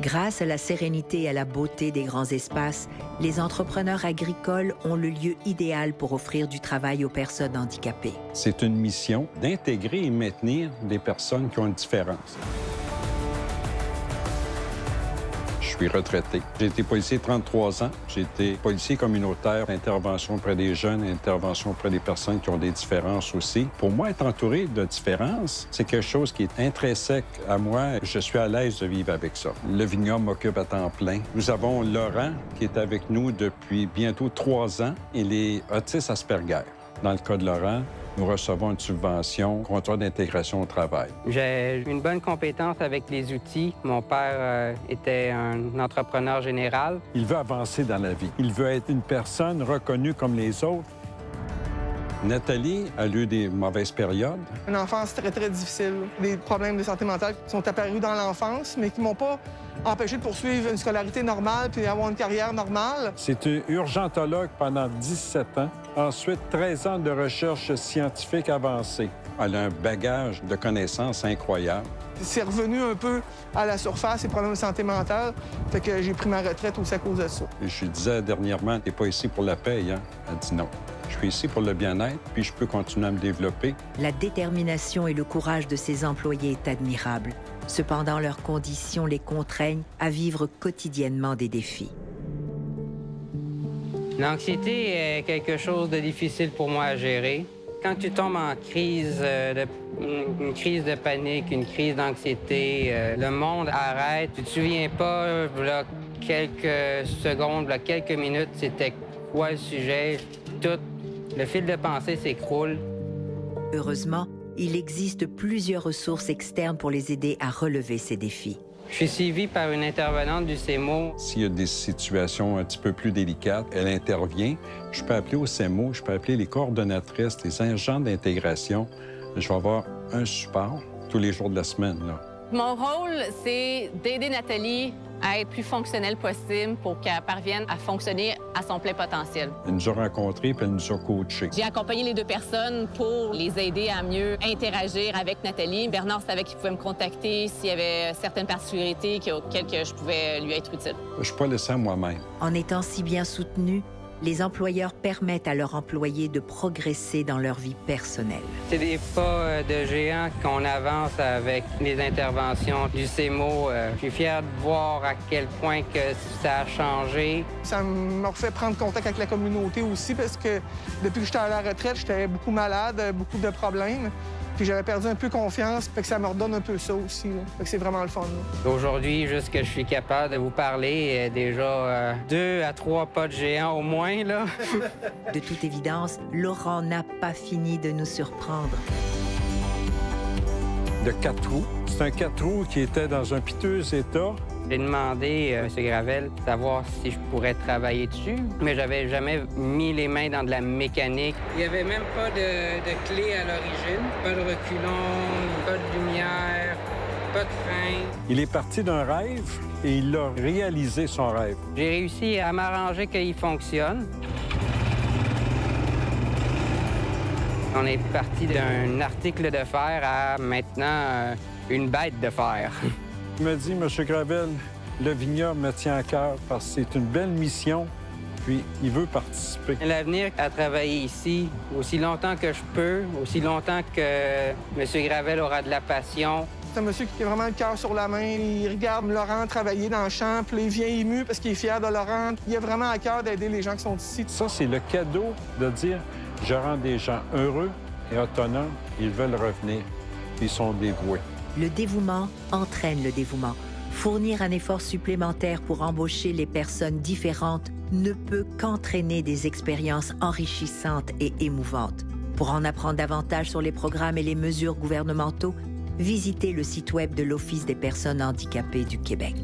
Grâce à la sérénité et à la beauté des grands espaces, les entrepreneurs agricoles ont le lieu idéal pour offrir du travail aux personnes handicapées. C'est une mission d'intégrer et maintenir des personnes qui ont une différence. Je suis retraité. J'ai été policier 33 ans. J'ai été policier communautaire, intervention auprès des jeunes, intervention auprès des personnes qui ont des différences aussi. Pour moi, être entouré de différences, c'est quelque chose qui est intrinsèque à moi. Je suis à l'aise de vivre avec ça. Le vignoble m'occupe à temps plein. Nous avons Laurent qui est avec nous depuis bientôt 3 ans. Il est autiste Asperger. Dans le cas de Laurent, nous recevons une subvention, contrat d'intégration au travail. J'ai une bonne compétence avec les outils. Mon père était un entrepreneur général. Il veut avancer dans la vie. Il veut être une personne reconnue comme les autres. Nathalie a eu des mauvaises périodes. Une enfance très, très difficile. Des problèmes de santé mentale qui sont apparus dans l'enfance, mais qui ne m'ont pas empêché de poursuivre une scolarité normale puis avoir une carrière normale. C'est une urgentologue pendant 17 ans. Ensuite, 13 ans de recherche scientifique avancée. Elle a un bagage de connaissances incroyable. C'est revenu un peu à la surface, les problèmes de santé mentale. Fait que j'ai pris ma retraite aussi à cause de ça. Je lui disais dernièrement, t'es pas ici pour la paye, hein? Elle dit non. Je suis ici pour le bien-être, puis je peux continuer à me développer. La détermination et le courage de ces employés est admirable. Cependant, leurs conditions les contraignent à vivre quotidiennement des défis. L'anxiété est quelque chose de difficile pour moi à gérer. Quand tu tombes en crise, une crise de panique, une crise d'anxiété, le monde arrête. Tu te souviens pas, là, quelques secondes, là, quelques minutes, c'était quoi le sujet. Tout le fil de pensée s'écroule. Heureusement, il existe plusieurs ressources externes pour les aider à relever ces défis. Je suis suivi par une intervenante du CEMO. S'il y a des situations un petit peu plus délicates, elle intervient. Je peux appeler au CEMO, je peux appeler les coordonnatrices, les agents d'intégration. Je vais avoir un support tous les jours de la semaine, là. Mon rôle, c'est d'aider Nathalie à être plus fonctionnelle possible pour qu'elle parvienne à fonctionner à son plein potentiel. Elle nous a rencontrés puis elle nous a coachés. J'ai accompagné les deux personnes pour les aider à mieux interagir avec Nathalie. Bernard savait qu'il pouvait me contacter s'il y avait certaines particularités auxquelles je pouvais lui être utile. Je ne suis pas laissé à moi-même. En étant si bien soutenus, les employeurs permettent à leurs employés de progresser dans leur vie personnelle. C'est des pas de géant qu'on avance avec les interventions du CEMO. Je suis fier de voir à quel point que ça a changé. Ça m'a refait prendre contact avec la communauté aussi parce que depuis que j'étais à la retraite, j'étais beaucoup malade, beaucoup de problèmes. Puis j'avais perdu un peu confiance, fait que ça me redonne un peu ça aussi. Là. Fait que c'est vraiment le fun. Aujourd'hui, juste que je suis capable de vous parler, déjà 2 à 3 pas de géant au moins, là. De toute évidence, Laurent n'a pas fini de nous surprendre. De 4 roues. C'est un 4 roues qui était dans un piteux état. J'ai demandé à M. Gravel de savoir si je pourrais travailler dessus, mais j'avais jamais mis les mains dans de la mécanique. Il n'y avait même pas de clé à l'origine, pas de reculon, pas de lumière, pas de frein. Il est parti d'un rêve et il a réalisé son rêve. J'ai réussi à m'arranger qu'il fonctionne. On est parti d'un article de fer à maintenant une bête de fer. Il m'a dit, M. Gravel, le vignoble me tient à cœur parce que c'est une belle mission, puis il veut participer. L'avenir à travailler ici, aussi longtemps que je peux, aussi longtemps que M. Gravel aura de la passion. C'est un monsieur qui a vraiment le cœur sur la main. Il regarde Laurent travailler dans le champ, puis il vient ému parce qu'il est fier de Laurent. Il a vraiment à cœur d'aider les gens qui sont ici. Ça, c'est le cadeau de dire, je rends des gens heureux et autonomes, ils veulent revenir, ils sont dévoués. Le dévouement entraîne le dévouement. Fournir un effort supplémentaire pour embaucher les personnes différentes ne peut qu'entraîner des expériences enrichissantes et émouvantes. Pour en apprendre davantage sur les programmes et les mesures gouvernementaux, visitez le site web de l'Office des personnes handicapées du Québec.